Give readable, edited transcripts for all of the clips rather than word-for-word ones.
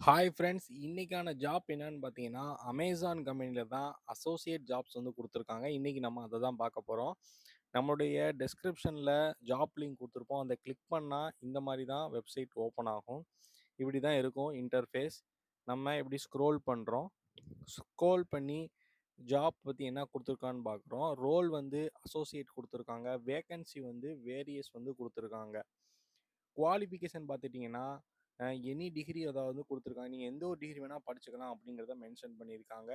Hi friends, இன்னைக்கான job என்னன்னு பார்த்தீங்கன்னா, அமேசான் கம்பெனில தான் அசோசியேட் ஜாப்ஸ் வந்து குடுத்துருக்காங்க. இன்னைக்கு நம்ம அத தான் பார்க்க போறோம். நம்மளுடைய டெஸ்கிரிப்ஷன்ல ஜாப் லிங்க் குடுத்துருப்போம். அத கிளிக் பண்ணா இந்த மாரி தான் வெப்சைட் ஓப்பன் ஆகும். இப்படி தான் இருக்கும் இன்டர்ஃபேஸ். நம்ம இப்படி ஸ்க்ரோல் பண்றோம். ஸ்க்ரோல் பண்ணி ஜாப் பத்தி என்ன குடுத்துருக்கான்னு பார்க்குறோம். ரோல் வந்து அசோசியேட் குடுத்துருக்காங்க. வேக்கன்சி வந்து வேரியஸ் வந்து குடுத்துருக்காங்க. குவாலிஃபிகேஷன் பார்த்துட்டீங்கன்னா, எனி டிகிரி அதாவது குடுத்துருக்காங்க. நீங்க எந்த ஒரு டிகிரி வேணா படிச்சுக்கலாம் அப்படிங்கிறத மென்ஷன் பண்ணியிருக்காங்க.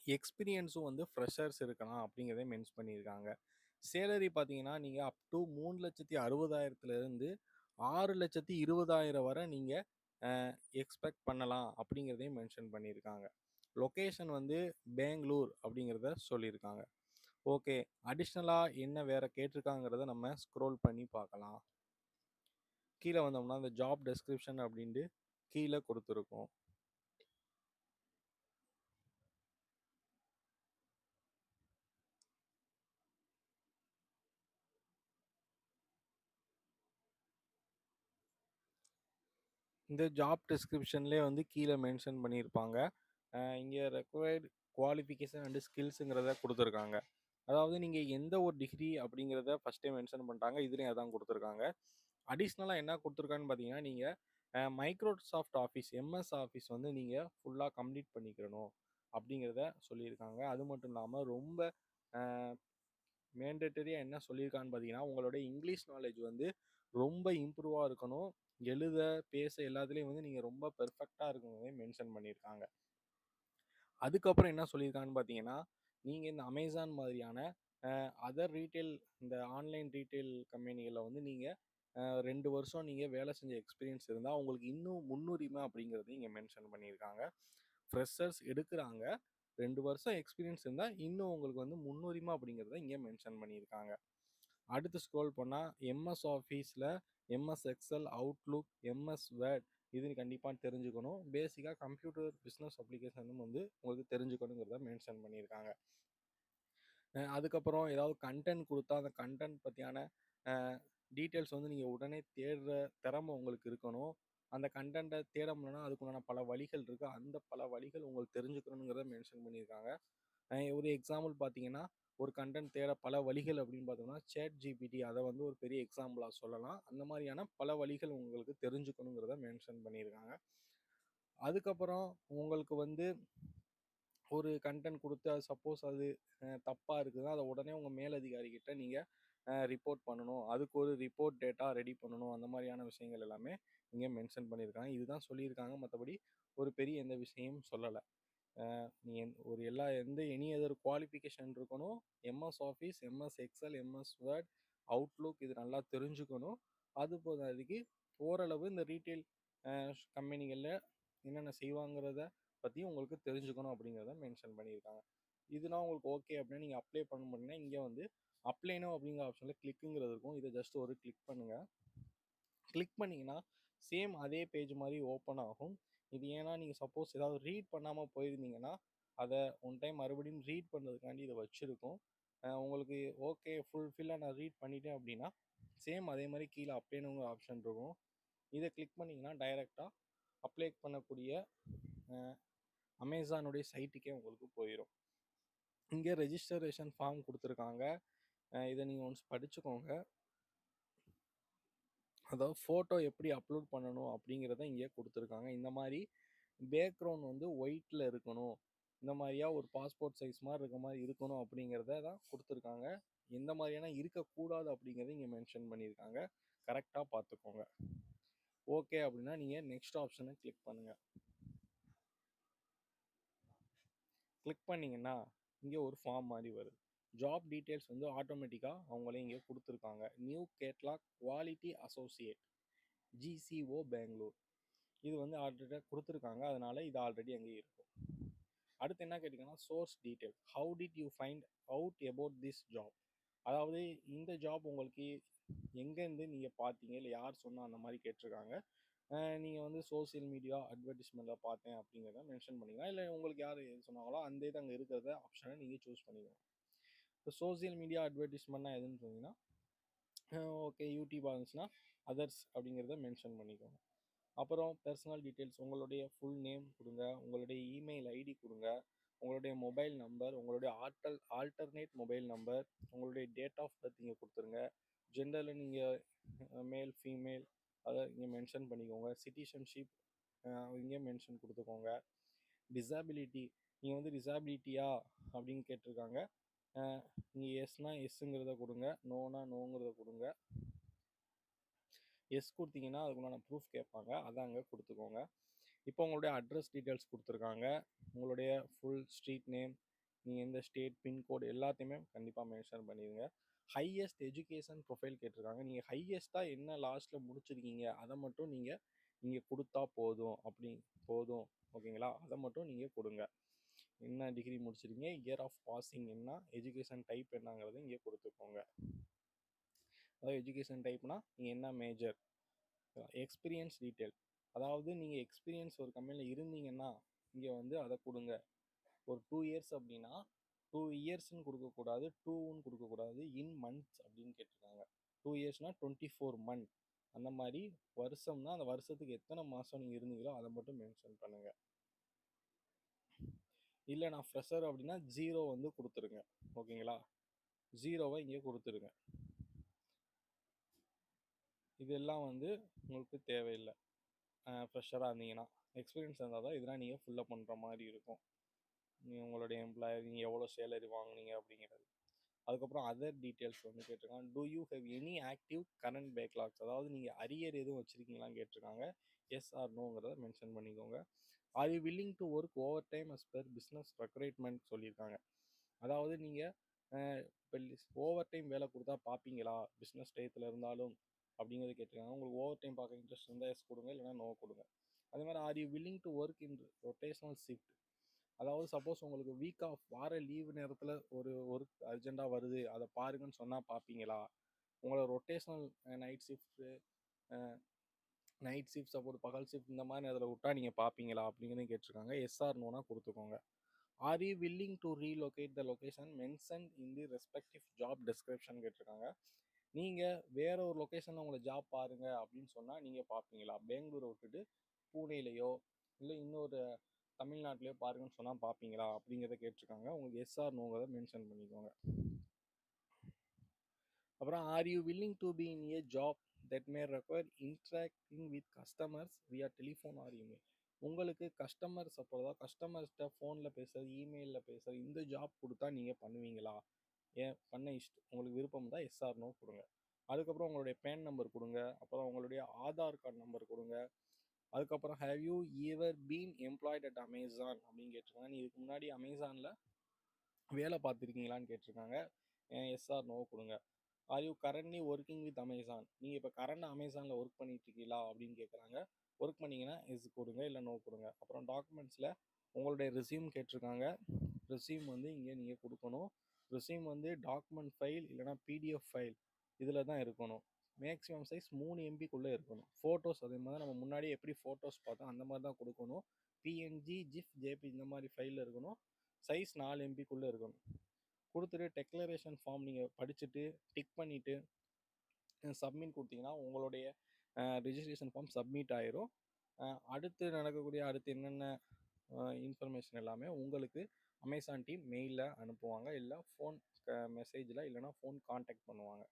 எக்ஸ்பீரியன்ஸும் வந்து ஃப்ரெஷர்ஸ் இருக்கலாம் அப்படிங்கிறத பண்ணியிருக்காங்க. சேலரி பார்த்தீங்கன்னா, நீங்க அப் டூ 3,60,000 6,20,000 வரை நீங்க எக்ஸ்பெக்ட் பண்ணலாம் அப்படிங்கிறதையும் மென்ஷன் பண்ணியிருக்காங்க. லொகேஷன் வந்து பெங்களூர் அப்படிங்கிறத சொல்லியிருக்காங்க. ஓகே. அடிஷ்னலா என்ன வேற கேட்டிருக்காங்கிறத நம்ம ஸ்க்ரோல் பண்ணி பார்க்கலாம். கீழ வந்தோம்னா, அந்த ஜாப் டெஸ்கிரிப்ஷன் அப்படின்ட்டு கீழ குடுத்துருக்கும். இந்த ஜாப் டிஸ்கிரிப்ஷன்லேயே வந்து கீழே மென்ஷன் பண்ணியிருப்பாங்க. இங்கே ரெக்வயர்டு குவாலிஃபிகேஷன் அண்ட் ஸ்கில்ஸுங்கிறத கொடுத்துருக்காங்க. அதாவது நீங்கள் எந்த ஒரு டிகிரி அப்படிங்கிறத ஃபஸ்ட்டே மென்ஷன் பண்ணிட்டாங்க. இதுலேயும் அதான் கொடுத்துருக்காங்க. அடிஷ்னலாக என்ன கொடுத்துருக்கான்னு பார்த்தீங்கன்னா, நீங்கள் மைக்ரோசாஃப்ட் ஆஃபீஸ் எம்எஸ் ஆஃபீஸ் வந்து நீங்கள் ஃபுல்லாக கம்ப்ளீட் பண்ணிக்கிறணும் அப்படிங்கிறத சொல்லியிருக்காங்க. அது மட்டும் இல்லாமல் ரொம்ப மேண்டேட்டரியாக என்ன சொல்லியிருக்கான்னு பார்த்தீங்கன்னா, உங்களோட இங்கிலீஷ் நாலேஜ் வந்து ரொம்ப இம்ப்ரூவாக இருக்கணும். எழுத, பேச எல்லாத்துலேயும் வந்து நீங்கள் ரொம்ப பெர்ஃபெக்டாக இருக்கணும்னே மென்ஷன் பண்ணியிருக்காங்க. அதுக்கப்புறம் என்ன சொல்லியிருக்காங்கன்னு பார்த்தீங்கன்னா, நீங்கள் இந்த அமேசான் மாதிரியான அதர் ரீட்டெயில் இந்த ஆன்லைன் ரீட்டெயில் கம்பெனிகளில் வந்து நீங்கள் 2 வருஷம் நீங்கள் வேலை செஞ்ச எக்ஸ்பீரியன்ஸ் இருந்தால் உங்களுக்கு இன்னும் முன்னுரிமை அப்படிங்கிறதையும் இங்கே மென்ஷன் பண்ணியிருக்காங்க. ஃப்ரெஷர்ஸ் எடுக்கிறாங்க. 2 வருஷம் எக்ஸ்பீரியன்ஸ் இருந்தால் இன்னும் உங்களுக்கு வந்து முன்னுரிமை அப்படிங்கிறத இங்கே மென்ஷன் பண்ணியிருக்காங்க. அடுத்து ஸ்க்ரோல் பண்ணால் எம்எஸ் ஆஃபீஸில் MS XL, Outlook, MS word இது கண்டிப்பாக தெரிஞ்சுக்கணும். பேசிக்காக கம்ப்யூட்டர் பிஸ்னஸ் அப்ளிகேஷனும் வந்து உங்களுக்கு தெரிஞ்சுக்கணுங்கிறத மென்ஷன் பண்ணியிருக்காங்க. அதுக்கப்புறம் ஏதாவது கண்டென்ட் கொடுத்தா அந்த கண்டென்ட் பற்றியான டீட்டெயில்ஸ் வந்து நீங்கள் உடனே தேடுற திறமை உங்களுக்கு இருக்கணும். அந்த கண்டென்ட்டை தேட முடியலன்னா அதுக்குண்டான பல வழிகள் இருக்குது. அந்த பல வழிகள் உங்களுக்கு தெரிஞ்சுக்கணுங்கிறத மென்ஷன் பண்ணியிருக்காங்க. ஒரு எக்ஸாம்பிள் பார்த்தீங்கன்னா, ஒரு கண்டென்ட் தேட பல வழிகள் அப்படின்னு பார்த்தோம்னா, சேட் ஜிபிடி அதை வந்து ஒரு பெரிய எக்ஸாம்பிளாக சொல்லலாம். அந்த மாதிரியான பல வழிகள் உங்களுக்கு தெரிஞ்சுக்கணுங்கிறத மென்ஷன் பண்ணியிருக்காங்க. அதுக்கப்புறம் உங்களுக்கு வந்து ஒரு கண்டென்ட் கொடுத்து அது சப்போஸ் அது தப்பாக இருக்குதுன்னா அதை உடனே உங்கள் மேலதிகாரிகிட்ட நீங்கள் ரிப்போர்ட் பண்ணணும். அதுக்கு ஒரு ரிப்போர்ட் டேட்டா ரெடி பண்ணணும். அந்த மாதிரியான விஷயங்கள் எல்லாமே இங்கே மென்ஷன் பண்ணியிருக்காங்க. இதுதான் சொல்லியிருக்காங்க. மற்றபடி ஒரு பெரிய எந்த விஷயமும் சொல்லலை. நீ ஒரு எந்த எனி அதர் குவாலிஃபிகேஷன் இருக்கணும். MS office, MS XL, MS word, Outlook இது நல்லா தெரிஞ்சுக்கணும். அது போதாதுக்கு ஓரளவு இந்த ரீட்டெயில் கம்பெனிகளில் என்னென்ன செய்வாங்கிறத பற்றி உங்களுக்கு தெரிஞ்சுக்கணும் அப்படிங்கிறத மென்ஷன் பண்ணியிருக்காங்க. இதெல்லாம் உங்களுக்கு ஓகே அப்படின்னா நீங்கள் அப்ளை பண்ண முடியும்னா இங்கே வந்து அப்ளைனோ அப்படிங்கிற ஆப்ஷனில் கிளிக்குங்கிறது இருக்கும். இதை ஜஸ்ட் ஒரு கிளிக் பண்ணுங்கள். கிளிக் பண்ணிங்கன்னா சேம் அதே பேஜ் மாதிரி ஓப்பன் ஆகும். இது ஏன்னா நீங்கள் சப்போஸ் ஏதாவது ரீட் பண்ணாமல் போயிருந்தீங்கன்னா அதை ஒன் டைம் மறுபடியும் ரீட் பண்ணுறதுக்காண்டி இதை வச்சுருக்கோம். உங்களுக்கு ஓகே ஃபுல்ஃபில்லாக நான் ரீட் பண்ணிட்டேன் அப்படின்னா சேம் அதே மாதிரி கீழே அப்ளைனுங்கிற ஆப்ஷன் இருக்கும். இதை கிளிக் பண்ணிங்கன்னா டைரெக்டாக அப்ளை பண்ணக்கூடிய அமேசானுடைய சைட்டுக்கே உங்களுக்கு போயிடும். இங்கே ரெஜிஸ்டரேஷன் ஃபார்ம் கொடுத்துருக்காங்க. இதை நீங்கள் ஒன்ஸ் படிச்சுக்கோங்க. அதாவது ஃபோட்டோ எப்படி அப்லோட் பண்ணணும் அப்படிங்கிறத இங்கே கொடுத்துருக்காங்க. இந்த மாதிரி பேக்ரவுண்ட் வந்து ஒயிட்டில் இருக்கணும். இந்த மாதிரியா ஒரு பாஸ்போர்ட் சைஸ் மாதிரி இருக்க மாதிரி இருக்கணும் அப்படிங்கிறத தான் கொடுத்துருக்காங்க. எந்த மாதிரியான இருக்கக்கூடாது அப்படிங்கிறத இங்கே மென்ஷன் பண்ணியிருக்காங்க. கரெக்டாக பார்த்துக்கோங்க. ஓகே அப்படின்னா நீங்கள் நெக்ஸ்ட் ஆப்ஷனை கிளிக் பண்ணுங்கள். கிளிக் பண்ணிங்கன்னா இங்கே ஒரு ஃபார்ம் மாதிரி வருது. ஜாப் டீட்டெயில்ஸ் வந்து ஆட்டோமேட்டிக்காக அவங்களே இங்கே கொடுத்துருக்காங்க. New catalogue quality associate GCO Bangalore இது வந்து ஆல்ரெடி கொடுத்துருக்காங்க. அதனால இது ஆல்ரெடி அங்கே இருக்கும். அடுத்து என்ன கேட்டிங்கன்னா source detail. How did you find out about this job? அதாவது இந்த ஜாப் உங்களுக்கு எங்கேருந்து நீங்கள் பார்த்தீங்க, இல்லை யார் சொன்னால் அந்த மாதிரி கேட்டிருக்காங்க. நீங்கள் வந்து சோசியல் மீடியா அட்வர்டைஸ்மெண்ட்டில் பார்த்தேன் அப்படிங்கிறத மென்ஷன் பண்ணிக்கலாம். இல்லை உங்களுக்கு யார் எது சொன்னாங்களோ அந்த இது அங்கே இருக்கிறத ஆப்ஷனை நீங்கள் சூஸ் பண்ணிக்கலாம். இப்போ சோசியல் மீடியா அட்வர்டைஸ்மெண்ட்னா எதுன்னு சொன்னீங்கன்னா ஓகே யூடியூப் இருந்துச்சுன்னா அதர்ஸ் அப்படிங்கிறத மென்ஷன் பண்ணிக்கோங்க. அப்புறம் பர்சனல் டீட்டெயில்ஸ், உங்களுடைய ஃபுல் நேம் கொடுங்க, உங்களுடைய இமெயில் ஐடி கொடுங்க, உங்களுடைய மொபைல் நம்பர், உங்களுடைய ஆல்டர்னேட் மொபைல் நம்பர், உங்களுடைய டேட் ஆஃப் பர்த் இங்கே கொடுத்துருங்க. ஜெண்டரில் நீங்கள் மேல் ஃபீமேல் அதை இங்கே மென்ஷன் பண்ணிக்கோங்க. சிட்டிசன்ஷிப் இங்கே மென்ஷன் கொடுத்துக்கோங்க. டிசபிலிட்டி, நீங்கள் வந்து டிசபிலிட்டியா அப்படின்னு கேட்டிருக்காங்க. நீங்கள் எஸ்னா எஸ்ஸுங்கிறத கொடுங்க, நோனா நோங்கிறத கொடுங்க. எஸ் கொடுத்தீங்கன்னா அதுக்குண்டான ப்ரூஃப் கேட்பாங்க, அதை அங்கே கொடுத்துக்கோங்க. இப்போ உங்களுடைய அட்ரஸ் டீட்டெயில்ஸ் கொடுத்துருக்காங்க, உங்களுடைய ஃபுல் ஸ்ட்ரீட் நேம், நீங்கள் எந்த ஸ்டேட், பின்கோடு எல்லாத்தையுமே கண்டிப்பாக மென்ஷன் பண்ணிடுங்க. ஹையஸ்ட் எஜுகேஷன் ப்ரொஃபைல் கேட்டிருக்காங்க. நீங்கள் ஹையஸ்ட்டாக என்ன லாஸ்ட்டில் முடிச்சிருக்கீங்க அதை மட்டும் நீங்கள் இங்கே கொடுத்தா போதும். போதும், ஓகேங்களா? அதை மட்டும் நீங்கள் கொடுங்க. என்ன டிகிரி முடிச்சிருக்கீங்க, இயர் ஆஃப் பாசிங் என்ன, எஜுகேஷன் டைப் என்னங்கிறது இங்கே கொடுத்துக்கோங்க. அதாவது எஜுகேஷன் டைப்னா நீங்கள் என்ன மேஜர். எக்ஸ்பீரியன்ஸ் டீட்டெயில், அதாவது நீங்கள் எக்ஸ்பீரியன்ஸ் ஒரு கம்பெனியில் இருந்தீங்கன்னா இங்கே வந்து அதை கொடுங்க. ஒரு 2 இயர்ஸ் அப்படின்னா 2 இயர்ஸ்ன்னு கொடுக்கக்கூடாது, 2ன்னு கொடுக்கக்கூடாது, இன் மந்த்ஸ் அப்படின்னு கேட்டிருக்காங்க. 2 இயர்ஸ்னால் 24 மந்த், அந்த மாதிரி வருஷம்னா அந்த வருஷத்துக்கு எத்தனை மாதம் நீங்கள் இருந்தீங்களோ அதை மட்டும் மென்ஷன் பண்ணுங்கள். இல்லை நான் ஃப்ரெஷர் அப்படின்னா 0 வந்து கொடுத்துருங்க, ஓகேங்களா? 0வை இங்கே கொடுத்துருங்க. இதெல்லாம் வந்து உங்களுக்கு தேவையில்லை. ஃப்ரெஷராக இருந்தீங்கன்னா எக்ஸ்பீரியன்ஸ் இருந்தால் தான் இதெல்லாம் நீங்கள் ஃபுல்லப் பண்ணுற மாதிரி இருக்கும். நீங்கள் உங்களுடைய எம்ப்ளாயர், நீங்கள் எவ்வளோ சேலரி வாங்குனீங்க அப்படிங்கிறது. அதுக்கப்புறம் அதர் டீட்டெயில்ஸ் வந்து கேட்டிருக்காங்க. Do you have any active current backlogs, அதாவது நீங்கள் அரியர் எதுவும் வச்சுருக்கீங்களான்னு கேட்டிருக்காங்க. எஸ் ஆர் நோங்கிறத மென்ஷன் பண்ணிக்கோங்க. Are you willing to work overtime as per business recruitment சொல்லியிருக்காங்க. அதாவது நீங்கள் இப்போ ஓவர் டைம் வேலை கொடுத்தா பார்ப்பீங்களா பிஸ்னஸ் டயத்தில் இருந்தாலும் அப்படிங்கிறது கேட்டிருக்காங்க. உங்களுக்கு ஓவர் டைம் பார்க்க இன்ட்ரெஸ்ட் இருந்தால் எஸ் கொடுங்க, இல்லைனா நோ கொடுங்க. அதே மாதிரி R you willing to work in rotational shift, அதாவது சப்போஸ் உங்களுக்கு வீக் ஆஃப் வார லீவு நேரத்தில் ஒரு ஒர்க் அர்ஜெண்ட்டாக வருது அதை பாருங்கன்னு சொன்னால் பார்ப்பீங்களா? உங்களை ரொட்டேஷனல் நைட் ஷிஃப்ட் சப்போர்ட் பகல் ஷிஃப்ட் இந்த மாதிரி அதில் விட்டா நீங்கள் பார்ப்பீங்களா அப்படிங்கிறது கேட்டிருக்காங்க. எஸ்ஆர் நோனா கொடுத்துக்கோங்க. R you willing to relocate the location mention in the respective job description கேட்டிருக்காங்க. நீங்கள் வேற ஒரு லொக்கேஷனில் உங்களை ஜாப் பாருங்க அப்படின்னு சொன்னால் நீங்கள் பார்ப்பீங்களா? பெங்களூரை விட்டுட்டு பூனேலையோ இல்லை இன்னொரு தமிழ்நாட்டிலையோ பாருங்கன்னு சொன்னால் பார்ப்பீங்களா அப்படிங்கிறத கேட்டிருக்காங்க. உங்களுக்கு எஸ்ஆர் நோங்கிறத மென்ஷன் பண்ணிக்கோங்க. அப்புறம் R you willing to be in a job that may require interacting with customers வியா டெலிஃபோன் ஆர் இமெயில், உங்களுக்கு கஸ்டமர்ஸ் அப்போதான் கஸ்டமர்ஸ்கிட்ட ஃபோனில் பேசுறது, இமெயிலில் பேசுறது, இந்த ஜாப் கொடுத்தா நீங்கள் பண்ணுவீங்களா? ஏன் பண்ண உங்களுக்கு விருப்பம் தான் எஸ்ஆர் நோ கொடுங்க. அதுக்கப்புறம் உங்களுடைய பேன் நம்பர் கொடுங்க. அப்புறம் உங்களுடைய ஆதார் கார்டு நம்பர் கொடுங்க. அதுக்கப்புறம் have you ever been employed at Amazon அப்படின்னு கேட்டிருக்காங்க. நீ இதுக்கு முன்னாடி அமேசானில் வேலை பார்த்துருக்கீங்களான்னு கேட்டிருக்காங்க. எஸ்ஆர் நோ கொடுங்க. Are you currently working with Amazon, நீங்கள் இப்போ கரண்டாக அமேசானில் ஒர்க் பண்ணிட்டு இருக்கீங்களா அப்படின்னு கேட்குறாங்க. ஒர்க் பண்ணிங்கன்னா எஸ் கொடுங்க, இல்லை நோ கொடுங்க. அப்புறம் டாக்குமெண்ட்ஸில் உங்களுடைய ரெஸ்யூம் கேட்டிருக்காங்க. ரெஸ்யூம் வந்து இங்கே நீங்கள் கொடுக்கணும். ரெஸ்யூம் வந்து டாக்குமெண்ட் ஃபைல் இல்லைனா பிடிஎஃப் ஃபைல் இதில் தான் இருக்கணும். மேக்ஸிமம் சைஸ் 3 MBக்குள்ளே இருக்கணும். ஃபோட்டோஸ் அதே மாதிரி நம்ம முன்னாடி எப்படி ஃபோட்டோஸ் பார்த்தோம் அந்த மாதிரி தான் கொடுக்கணும். பிஎன்ஜி, ஜிஃப், ஜேபி இந்த மாதிரி ஃபைலில் இருக்கணும். சைஸ் 4 MBக்குள்ளே இருக்கணும். கொடுத்துட்டு டெக்ளரேஷன் ஃபார்ம் நீங்கள் படிச்சுட்டு டிக் பண்ணிவிட்டு சப்மிட் கொடுத்தீங்கன்னா உங்களுடைய ரிஜிஸ்ட்ரேஷன் ஃபார்ம் சப்மிட் ஆயிரும். அடுத்து என்னென்ன இன்ஃபர்மேஷன் எல்லாமே உங்களுக்கு அமேசான் டீம் மெயிலில் அனுப்புவாங்க, இல்லை ஃபோன் மெசேஜில் இல்லைனா ஃபோன் காண்டாக்ட் பண்ணுவாங்க.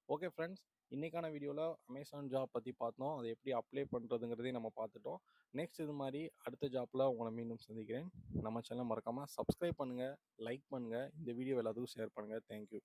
ஓகே ஃப்ரெண்ட்ஸ், இன்றைக்கான வீடியோவில் அமேசான் ஜாப் பற்றி பார்த்தோம். அதை எப்படி அப்ளை பண்ணுறதுங்கிறதையும் நம்ம பார்த்துட்டோம். நெக்ஸ்ட் இது மாதிரி அடுத்த ஜாப்பில் உங்களை மீண்டும் சந்திக்கிறேன். நம்ம சேனல் மறக்காமல் சப்ஸ்கிரைப் பண்ணுங்கள், லைக் பண்ணுங்கள், இந்த வீடியோ எல்லாத்துக்கும் ஷேர் பண்ணுங்கள். தேங்க்யூ.